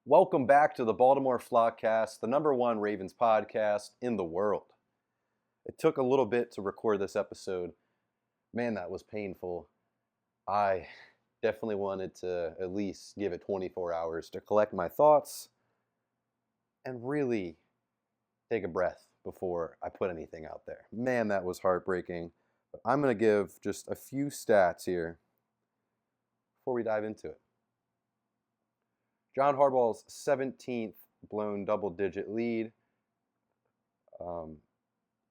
Welcome back to the Baltimore Flockcast, the number one Ravens podcast in the world. It took a little bit to record this episode. Man, that was painful. I definitely wanted to at least give it 24 hours to collect my thoughts and really take a breath before I put anything out there. Man, that was heartbreaking. But I'm going to give just a few stats here before we dive into it. John Harbaugh's 17th blown double-digit lead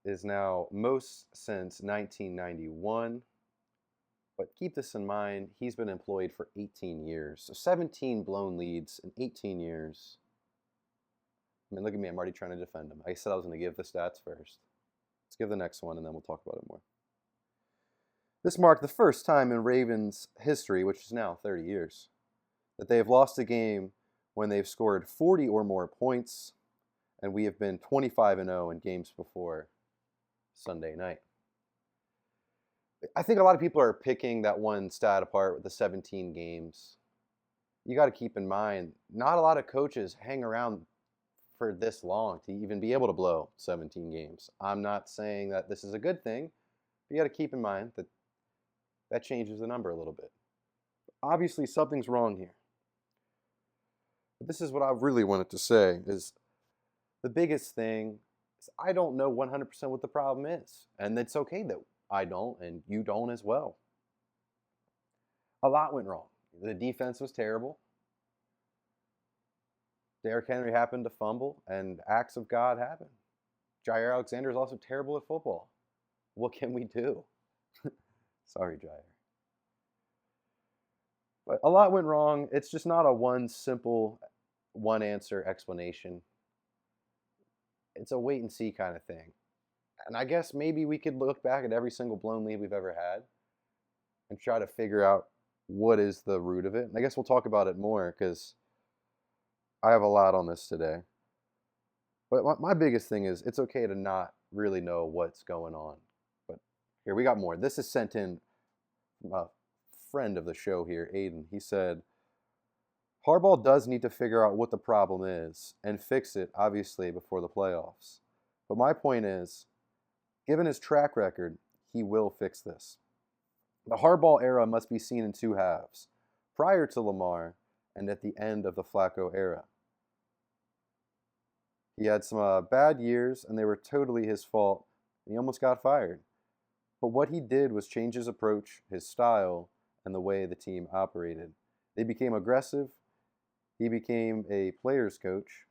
is now most since 1991. But keep this in mind, he's been employed for 18 years. So 17 blown leads in 18 years. I mean, look at me, I'm already trying to defend him. I said I was going to give the stats first. Let's give the next one, and then we'll talk about it more. This marked the first time in Ravens history, which is now 30 years, that they have lost a game when they've scored 40 or more points, and we have been 25-0 in games before Sunday night. I think a lot of people are picking that one stat apart with the 17 games. You got to keep in mind, not a lot of coaches hang around for this long to even be able to blow 17 games. I'm not saying that this is a good thing, but you got to keep in mind that that changes the number a little bit. Obviously, something's wrong here. But this is what I really wanted to say is the biggest thing is I don't know 100% what the problem is. And it's okay that I don't and you don't as well. A lot went wrong. The defense was terrible. Derrick Henry happened to fumble, and acts of God happened. Jair Alexander is also terrible at football. What can we do? Sorry, Jair. But a lot went wrong. It's just not a one simple, one answer explanation. It's a wait and see kind of thing. And I guess maybe we could look back at every single blown lead we've ever had and try to figure out what is the root of it. And I guess we'll talk about it more because I have a lot on this today. But my biggest thing is it's okay to not really know what's going on. But here, we got more. This is sent in from a friend of the show here, Aiden. He said, Harbaugh does need to figure out what the problem is and fix it, obviously, before the playoffs. But my point is, given his track record, he will fix this. The Harbaugh era must be seen in two halves, prior to Lamar and at the end of the Flacco era. He had some bad years, and they were totally his fault, and he almost got fired. But what he did was change his approach, his style, and the way the team operated. They became aggressive. He became a player's coach,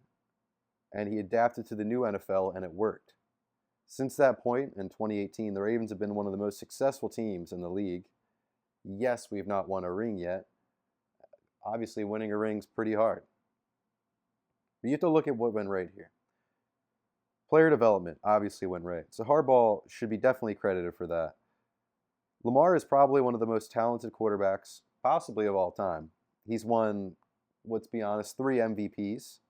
and he adapted to the new NFL, and it worked. Since that point, in 2018, the Ravens have been one of the most successful teams in the league. Yes, we've not won a ring yet. Obviously, winning a ring's pretty hard. But you have to look at what went right here. Player development obviously went right. So Harbaugh should be definitely credited for that. Lamar is probably one of the most talented quarterbacks, possibly of all time. He's won, let's be honest, 3 MVPs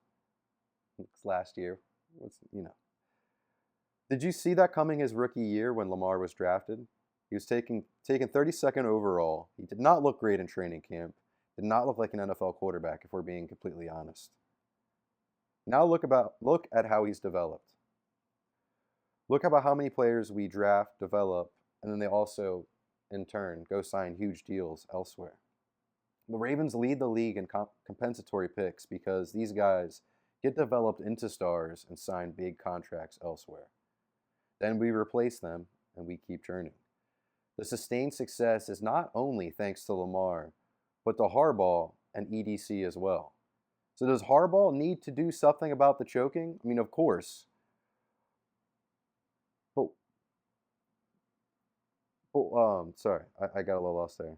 last year. Did you see that coming his rookie year when Lamar was drafted? He was taken 32nd overall. He did not look great in training camp. Did not look like an NFL quarterback, if we're being completely honest. Now look at how he's developed. Look about how many players we draft, develop, and then they also, in turn, go sign huge deals elsewhere. The Ravens lead the league in compensatory picks because these guys get developed into stars and sign big contracts elsewhere. Then we replace them, and we keep churning. The sustained success is not only thanks to Lamar, but to Harbaugh and EDC as well. So does Harbaugh need to do something about the choking? I mean, of course. Sorry, I got a little lost there.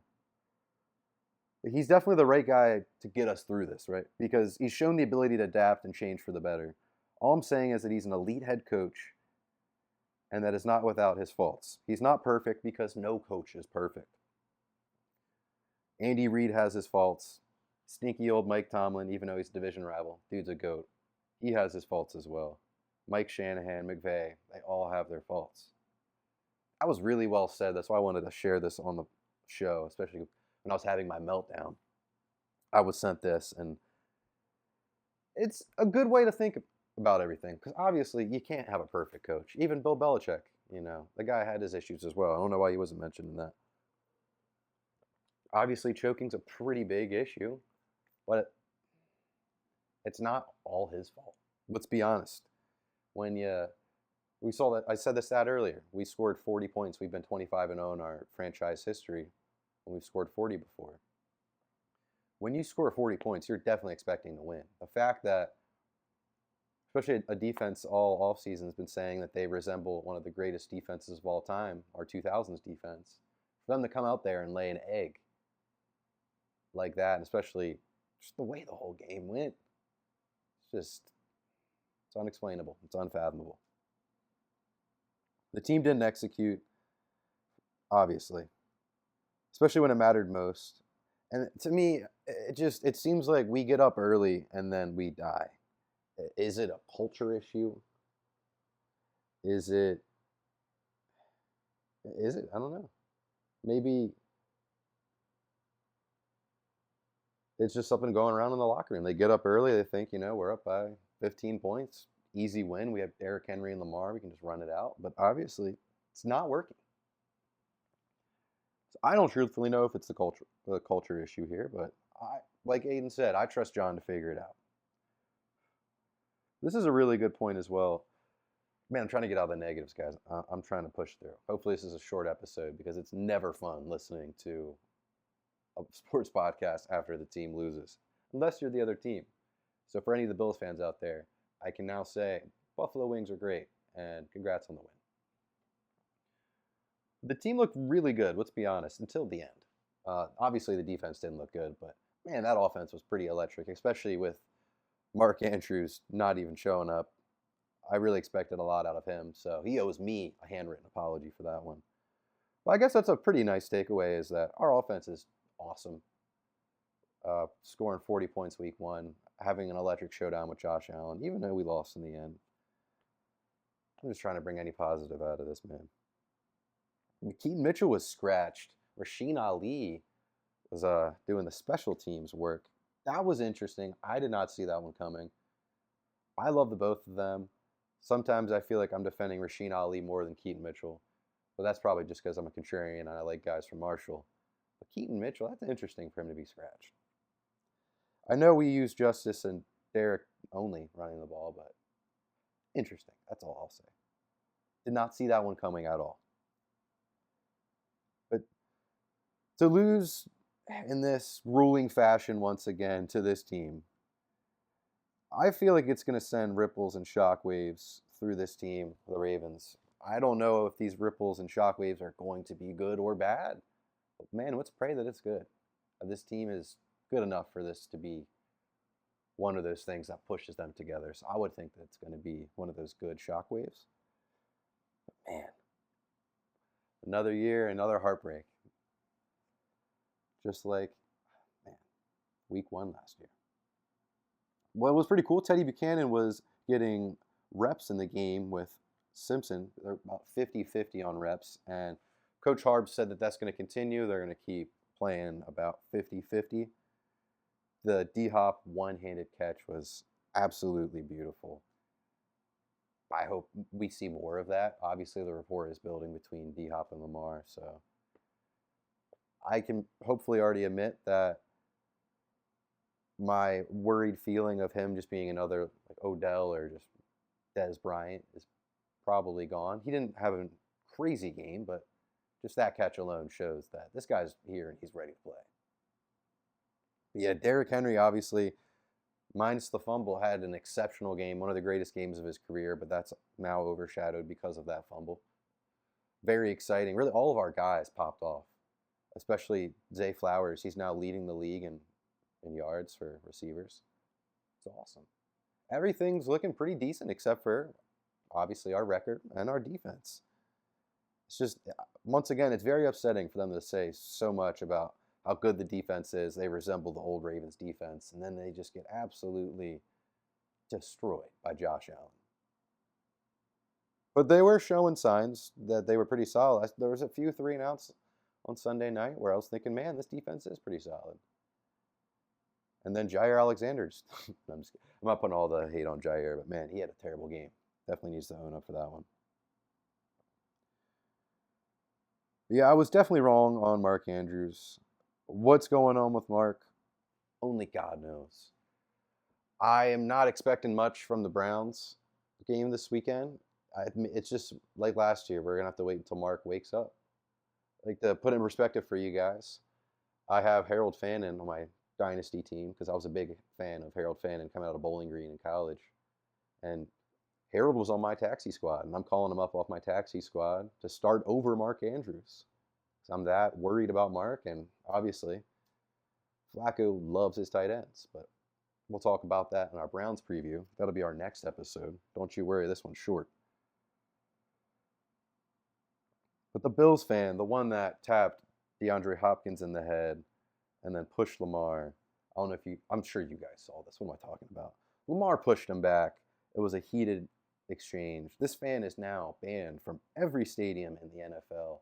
But he's definitely the right guy to get us through this, right? Because he's shown the ability to adapt and change for the better. All I'm saying is that he's an elite head coach, and that is not without his faults. He's not perfect because no coach is perfect. Andy Reid has his faults. Sneaky old Mike Tomlin, even though he's a division rival, dude's a GOAT. He has his faults as well. Mike Shanahan, McVay, they all have their faults. That was really well said. That's why I wanted to share this on the show, especially when I was having my meltdown. I was sent this, and it's a good way to think about everything because obviously you can't have a perfect coach. Even Bill Belichick, the guy had his issues as well. I don't know why he wasn't mentioned in that. Obviously, choking's a pretty big issue, but it's not all his fault. Let's be honest. When we saw that, I said this stat earlier. We scored 40 points. We've been 25-0 in our franchise history, and we've scored 40 before. When you score 40 points, you're definitely expecting to win. The fact that, especially a defense all offseason has been saying that they resemble one of the greatest defenses of all time, our 2000s defense. For them to come out there and lay an egg like that, and especially just the way the whole game went, it's unexplainable. It's unfathomable. The team didn't execute, obviously, especially when it mattered most. And to me, it seems like we get up early and then we die. Is it a culture issue? Is it? I don't know. Maybe it's just something going around in the locker room. They get up early. They think, we're up by 15 points. Easy win. We have Derrick Henry and Lamar. We can just run it out. But obviously, it's not working. So I don't truthfully know if it's the culture issue here. But like Aiden said, I trust John to figure it out. This is a really good point as well. Man, I'm trying to get out of the negatives, guys. I'm trying to push through. Hopefully this is a short episode because it's never fun listening to a sports podcast after the team loses, unless you're the other team. So for any of the Bills fans out there, I can now say Buffalo Wings are great, and congrats on the win. The team looked really good, let's be honest, until the end. Obviously the defense didn't look good, but man, that offense was pretty electric, especially with Mark Andrews not even showing up. I really expected a lot out of him, so he owes me a handwritten apology for that one. But I guess that's a pretty nice takeaway is that our offense is awesome. Scoring 40 points week one, having an electric showdown with Josh Allen, even though we lost in the end. I'm just trying to bring any positive out of this, man. Keaton Mitchell was scratched. Rasheen Ali was doing the special teams work. That was interesting. I did not see that one coming. I love the both of them. Sometimes I feel like I'm defending Rasheen Ali more than Keaton Mitchell. But that's probably just because I'm a contrarian and I like guys from Marshall. But Keaton Mitchell, that's interesting for him to be scratched. I know we use Justice and Derek only running the ball, but interesting. That's all I'll say. Did not see that one coming at all. But to lose in this ruling fashion once again to this team, I feel like it's going to send ripples and shockwaves through this team, the Ravens. I don't know if these ripples and shockwaves are going to be good or bad. But man, let's pray that it's good. This team is good enough for this to be one of those things that pushes them together. So I would think that it's going to be one of those good shockwaves. But man, another year, another heartbreak. Just like, man, week one last year. What was pretty cool, Teddy Buchanan was getting reps in the game with Simpson. They're about 50-50 on reps. And Coach Harbs said that that's going to continue. They're going to keep playing about 50-50. The D-Hop one-handed catch was absolutely beautiful. I hope we see more of that. Obviously, the rapport is building between D-Hop and Lamar. So I can hopefully already admit that my worried feeling of him just being another like Odell or just Dez Bryant is probably gone. He didn't have a crazy game, but just that catch alone shows that this guy's here and he's ready to play. But yeah, Derrick Henry, obviously, minus the fumble, had an exceptional game, one of the greatest games of his career, but that's now overshadowed because of that fumble. Very exciting. Really, all of our guys popped off, especially Zay Flowers. He's now leading the league in yards for receivers. It's awesome. Everything's looking pretty decent except for, obviously, our record and our defense. It's just, once again, it's very upsetting for them to say so much about how good the defense is. They resemble the old Ravens defense, and then they just get absolutely destroyed by Josh Allen. But they were showing signs that they were pretty solid. There was a few 3-and-outs on Sunday night where I was thinking, man, this defense is pretty solid. And then Jair Alexander's. I'm just kidding. I'm not putting all the hate on Jair, but man, he had a terrible game. Definitely needs to own up for that one. But yeah, I was definitely wrong on Mark Andrews. What's going on with Mark? Only God knows. I am not expecting much from the Browns game this weekend. It's just like last year. We're gonna have to wait until Mark wakes up. Like to put in perspective for you guys, I have Harold Fannin on my dynasty team because I was a big fan of Harold Fannin coming out of Bowling Green in college, and Harold was on my taxi squad, and I'm calling him up off my taxi squad to start over Mark Andrews. So I'm that worried about Mark, and obviously Flacco loves his tight ends, but we'll talk about that in our Browns preview. That'll be our next episode. Don't you worry, this one's short. But the Bills fan, the one that tapped DeAndre Hopkins in the head and then pushed Lamar. I don't know if you, I'm sure you guys saw this. What am I talking about? Lamar pushed him back. It was a heated exchange. This fan is now banned from every stadium in the NFL.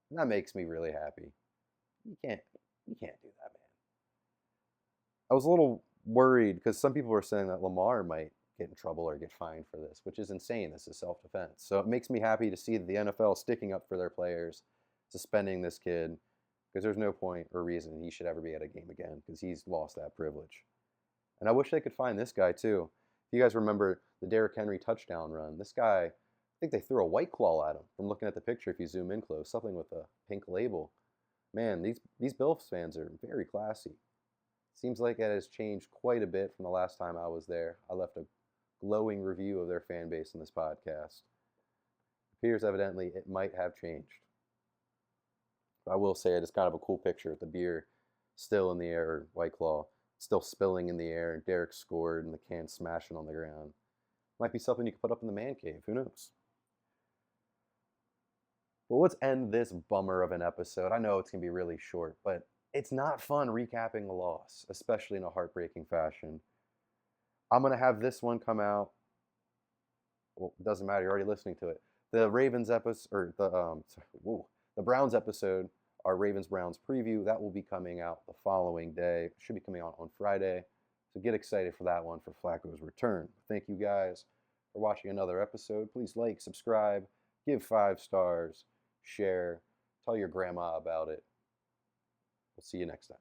And that makes me really happy. You can't do that, man. I was a little worried because some people were saying that Lamar might get in trouble or get fined for this, which is insane. This is self-defense. So it makes me happy to see the NFL sticking up for their players, suspending this kid, because there's no point or reason he should ever be at a game again because he's lost that privilege. And I wish they could find this guy too. If you guys remember the Derrick Henry touchdown run, this guy, I think they threw a white claw at him from looking at the picture if you zoom in close, something with a pink label. Man, these Bills fans are very classy. Seems like it has changed quite a bit from the last time I was there. I left a glowing review of their fan base in this podcast. It appears evidently it might have changed. But I will say it is kind of a cool picture with the beer still in the air, or White Claw, still spilling in the air, and Derek scored and the can smashing on the ground. Might be something you could put up in the man cave, who knows? Well, let's end this bummer of an episode. I know it's going to be really short, but it's not fun recapping a loss, especially in a heartbreaking fashion. I'm going to have this one come out. Well, it doesn't matter. You're already listening to it. The Ravens episode, or the Browns episode, our Ravens Browns preview, that will be coming out the following day. It should be coming out on Friday. So get excited for that one for Flacco's return. Thank you guys for watching another episode. Please like, subscribe, give 5 stars, share, tell your grandma about it. We'll see you next time.